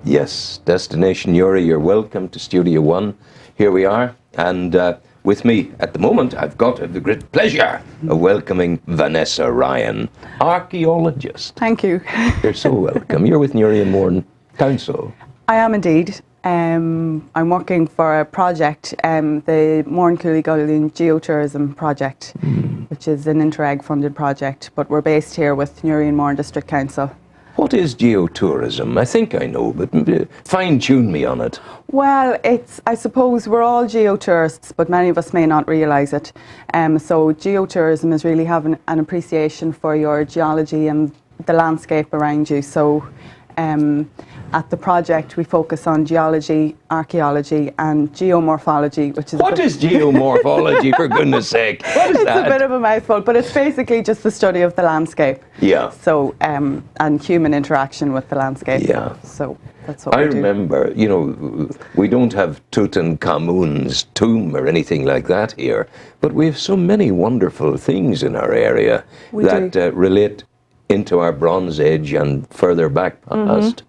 Yes, Destination Newry, you're welcome to Studio One. Here we are, and with me at the moment, I've got the great pleasure of welcoming Vanessa Ryan, archaeologist. Thank you. You're so welcome. You're with Newry and Mourne Council. I am indeed. I'm working for a project, the Mourne Gullion Geo Tourism project, which is an Interreg funded project, but we're based here with Newry and Mourne District Council. What is geotourism? I think I know, but fine-tune me on it. Well, I suppose we're all geotourists, but many of us may not realise it. So geotourism is really having an appreciation for your geology and the landscape around you. So at the project, we focus on geology, archaeology and geomorphology, which is... What is geomorphology, for goodness sake? What is that? It's a bit of a mouthful, but it's basically just the study of the landscape. Yeah. So, and human interaction with the landscape. Yeah. So that's what we do. I remember, you know, we don't have Tutankhamun's tomb or anything like that here, but we have so many wonderful things in our area that relate into our Bronze Age and further back past.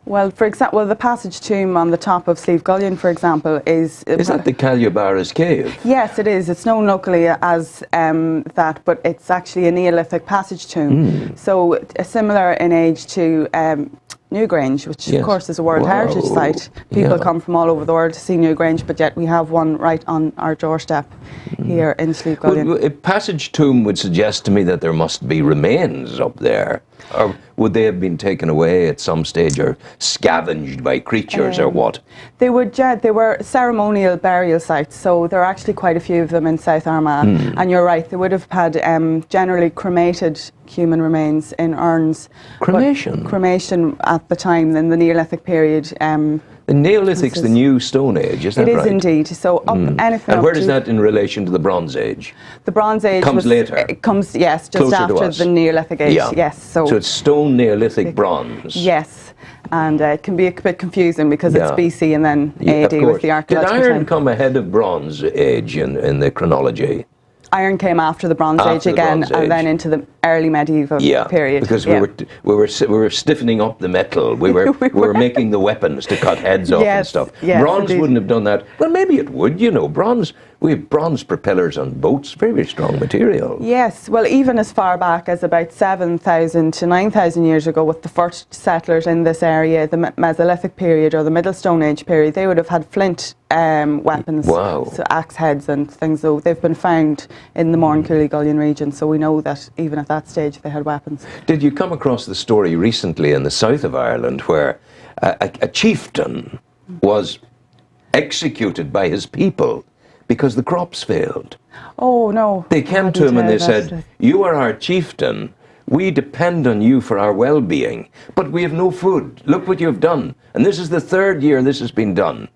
Well, for example, the passage tomb on the top of Slieve Gullion, for example, is... Is that the Calubara's cave? Yes, it is. It's known locally as that, but it's actually a Neolithic passage tomb. So similar in age to Newgrange, which of course is a World Heritage Site. People come from all over the world to see Newgrange, but yet we have one right on our doorstep here in Slieve Gullion. Well, a passage tomb would suggest to me that there must be remains up there. Or would they have been taken away at some stage or scavenged by creatures or what? They were ceremonial burial sites, so there are actually quite a few of them in South Armagh. And you're right, they would have had generally cremated human remains in urns. Cremation? Cremation at the time, in the Neolithic period. The Neolithic's the new Stone Age, is that right? It is indeed. So anything and where is that in relation to the Bronze Age? The Bronze Age comes later. It comes, yes, just closer after the Neolithic Age. Yeah. Yes. So it's Stone, Neolithic, Bronze. Yes. And it can be a bit confusing because it's BC and then AD with the archaeological Did iron come ahead of Bronze Age in the chronology? Iron came after the Bronze Age again, and then into the early medieval period. Because we were stiffening up the metal. We were making the weapons to cut heads off and stuff. Yes, bronze wouldn't have done that. Well, maybe it would. You know, bronze. We have bronze propellers on boats. Very, very strong material. Yes. Well, even as far back as about 7,000 to 9,000 years ago, with the first settlers in this area, the Mesolithic period or the Middle Stone Age period, they would have had flint weapons, so axe heads and things. So they've been found in the Mourne Gullion region, so we know that even at that stage they had weapons. Did you come across the story recently in the south of Ireland where a chieftain was executed by his people because the crops failed? Oh no. They came to him and they said, "You are our chieftain. We depend on you for our well-being, but we have no food. Look what you have done." And this is the third year this has been done.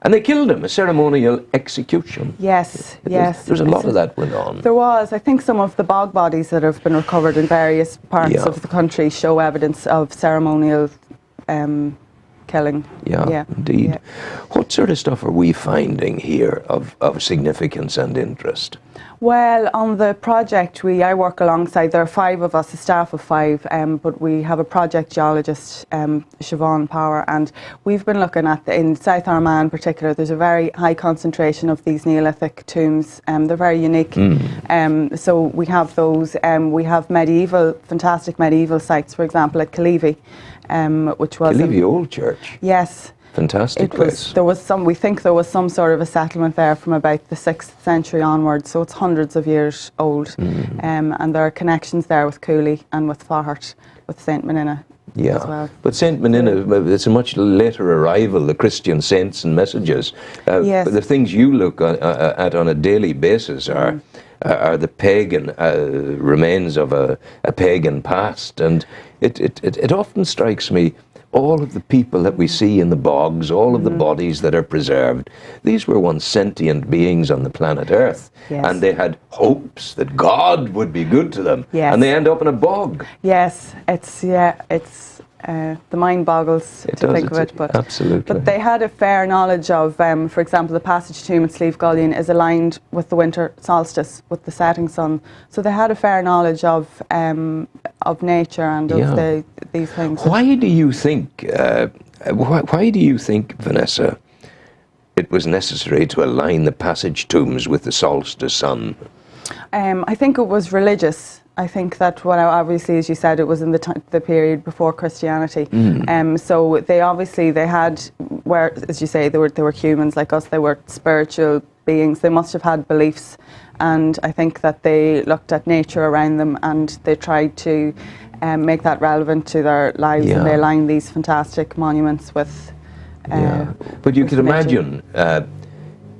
And they killed him, a ceremonial execution. Yes, yes. There's a lot of that went on. There was. I think some of the bog bodies that have been recovered in various parts of the country show evidence of ceremonial killing. Yeah, indeed. Yeah. What sort of stuff are we finding here of significance and interest? Well, on the project, I work alongside, there are 5 of us, a staff of 5, but we have a project geologist, Siobhan Power, and we've been looking at, in South Armagh in particular, there's a very high concentration of these Neolithic tombs. They're very unique. So we have those. We have fantastic medieval sites, for example, at Killeavy, which was... Killeavy Old Church? Yes. Fantastic place. We think there was some sort of a settlement there from about the 6th century onwards, so it's hundreds of years old. And there are connections there with Cooley and with Fahart, with St. Menina as well. But St. Menina, it's a much later arrival, the Christian saints and messages. But the things you look at on a daily basis are the pagan remains of a pagan past. And it often strikes me, all of the people that we see in the bogs, all of the bodies that are preserved, these were once sentient beings on the planet Earth. And they had hopes that God would be good to them. And they end up in a bog. Yes, it's the mind boggles to think of it. But absolutely. But they had a fair knowledge of, for example, the passage tomb at Slieve Gullion is aligned with the winter solstice, with the setting sun. So they had a fair knowledge of nature and of these things. Why do you think Why do you think, Vanessa, it was necessary to align the passage tombs with the solstice sun? I think it was religious. I think that, well, obviously, as you said, it was in the period before Christianity. So they had, where, as you say, they were humans like us. They were spiritual beings. They must have had beliefs, and I think that they looked at nature around them and they tried to make that relevant to their lives, and they aligned these fantastic monuments with. But you could imagine,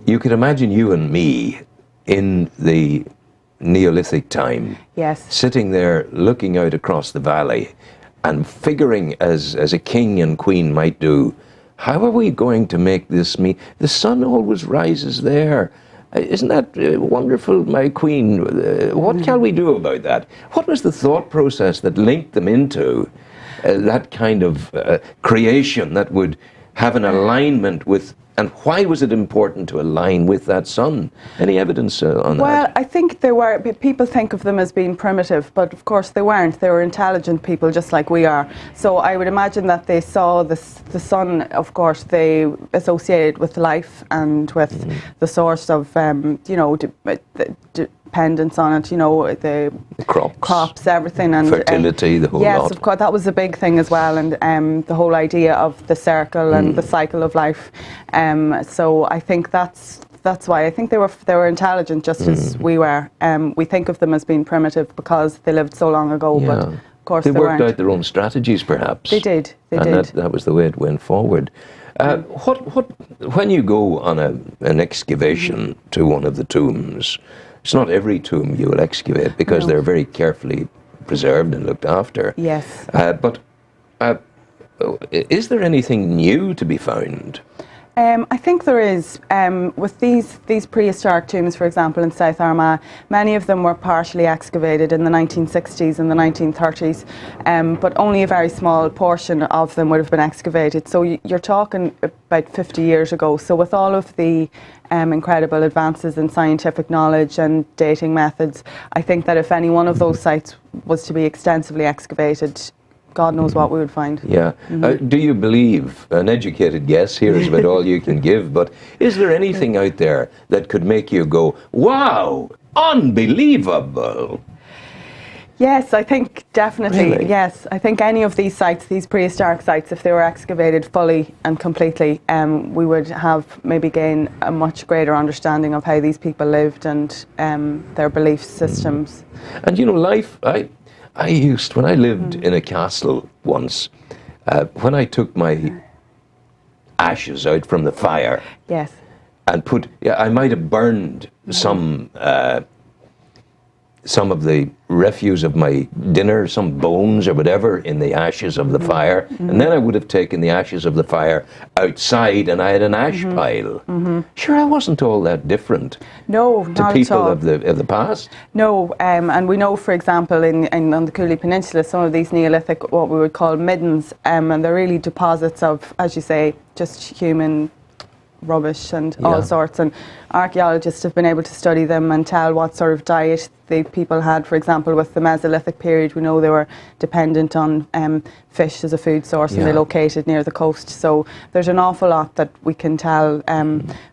you and me in the Neolithic time, sitting there looking out across the valley and figuring, as a king and queen might do, how are we going to make this meet? The sun always rises there. Isn't that wonderful, my queen? What can we do about that? What was the thought process that linked them into that kind of creation that would have an alignment with, and why was it important to align with that sun? Any evidence on that? Well, I think people think of them as being primitive, but of course they weren't. They were intelligent people just like we are. So I would imagine that they saw the sun, of course, they associated with life and with the source of, dependence on it, the crops, everything, and fertility, the whole lot. Yes, of course, that was a big thing as well, and the whole idea of the circle and the cycle of life. So I think that's why I think they were intelligent, just as we were. We think of them as being primitive because they lived so long ago, but of course they worked weren't. out their own strategies, perhaps. They did. That was the way it went forward. When you go on an excavation to one of the tombs, it's not every tomb you will excavate because they're very carefully preserved and looked after. Yes. But is there anything new to be found? I think there is. With these prehistoric tombs, for example, in South Armagh, many of them were partially excavated in the 1960s and the 1930s, but only a very small portion of them would have been excavated. So you're talking about 50 years ago. So with all of the incredible advances in scientific knowledge and dating methods, I think that if any one of those sites was to be extensively excavated, God knows what we would find. Yeah. Do you believe, an educated guess here is about all you can give, but is there anything out there that could make you go, wow, unbelievable? Yes, I think definitely. Really? Yes, I think any of these sites, these prehistoric sites, if they were excavated fully and completely, we would have maybe gain a much greater understanding of how these people lived and their belief systems. And life, I used, when I lived in a castle once, when I took my ashes out from the fire, and I might have burned some of the refuse of my dinner, some bones or whatever, in the ashes of the fire, and then I would have taken the ashes of the fire outside, and I had an ash pile. Sure, I wasn't all that different. No, to not people at all. of the past. No, and we know, for example, on the Cooley Peninsula, some of these Neolithic, what we would call middens, and they're really deposits of, as you say, just human rubbish and all sorts, and archaeologists have been able to study them and tell what sort of diet the people had. For example, with the Mesolithic period, we know they were dependent on fish as a food source, and they located near the coast. So there's an awful lot that we can tell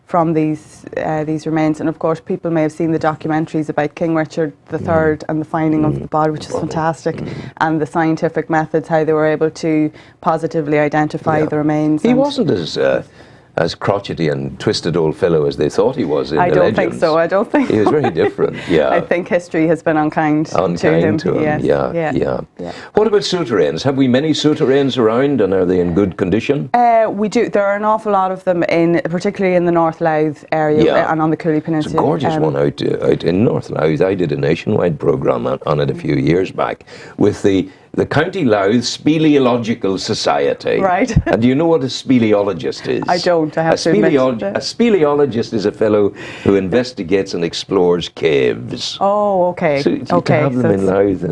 from these remains. And of course, people may have seen the documentaries about King Richard III and the finding of the body, which is fantastic, and the scientific methods, how they were able to positively identify the remains. He wasn't as crotchety and twisted old fellow as they thought he was in the legends. I don't think so. I don't think he was very different. Yeah, I think history has been unkind to him. Yes. Yeah. Yeah. What about souterrains? Have we many souterrains around, and are they in good condition? We do. There are an awful lot of them, particularly in the North Louth area and on the Cooley Peninsula. It's a gorgeous one out in North Louth. I did a nationwide programme on it a few years back with the County Louth Speleological Society. Right. And do you know what a speleologist is? I don't. I have to admit. A speleologist is a fellow who investigates and explores caves. Oh, okay. So you can have them in Louth.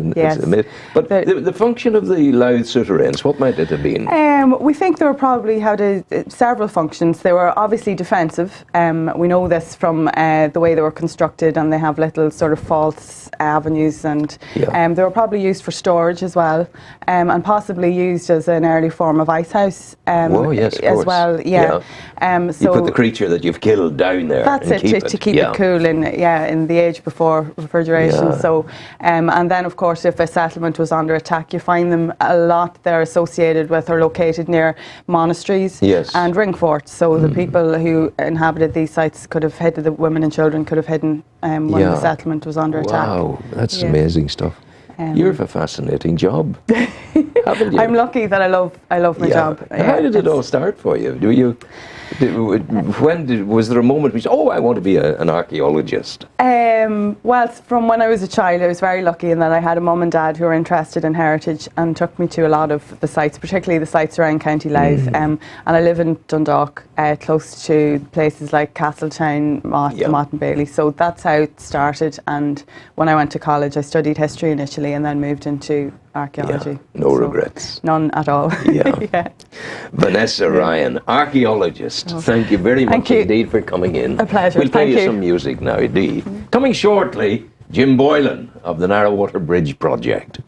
But the function of the Louth souterrains, what might it have been? We think they were probably had several functions. They were obviously defensive. We know this from the way they were constructed, and they have little sort of false avenues, and they were probably used for storage as well. well, and possibly used as an early form of ice house yes, of as course. well. Yeah. So you put the creature that you've killed down there. That's and to keep it cool in the age before refrigeration. So, and then of course, if a settlement was under attack, you find them a lot. They're associated with or located near monasteries and ring forts. So the people who inhabited these sites could have hidden, the women and children could have hidden when the settlement was under attack. Wow, that's amazing stuff. You have a fascinating job, haven't you? I'm lucky that I love my job. How did it all start for you? Was there a moment when you said, "Oh, I want to be an archaeologist"? Well, from when I was a child, I was very lucky in that I had a mum and dad who were interested in heritage and took me to a lot of the sites, particularly the sites around County Louth. And I live in Dundalk, close to places like Castletown, Mott and Bailey. So that's how it started. And when I went to college, I studied history initially and then moved into archaeology. No regrets. None at all. Vanessa Ryan, archaeologist. Thank you very much indeed for coming in. A pleasure. We'll play you some music now, indeed. Coming shortly, Jim Boylan of the Narrow Water Bridge Project.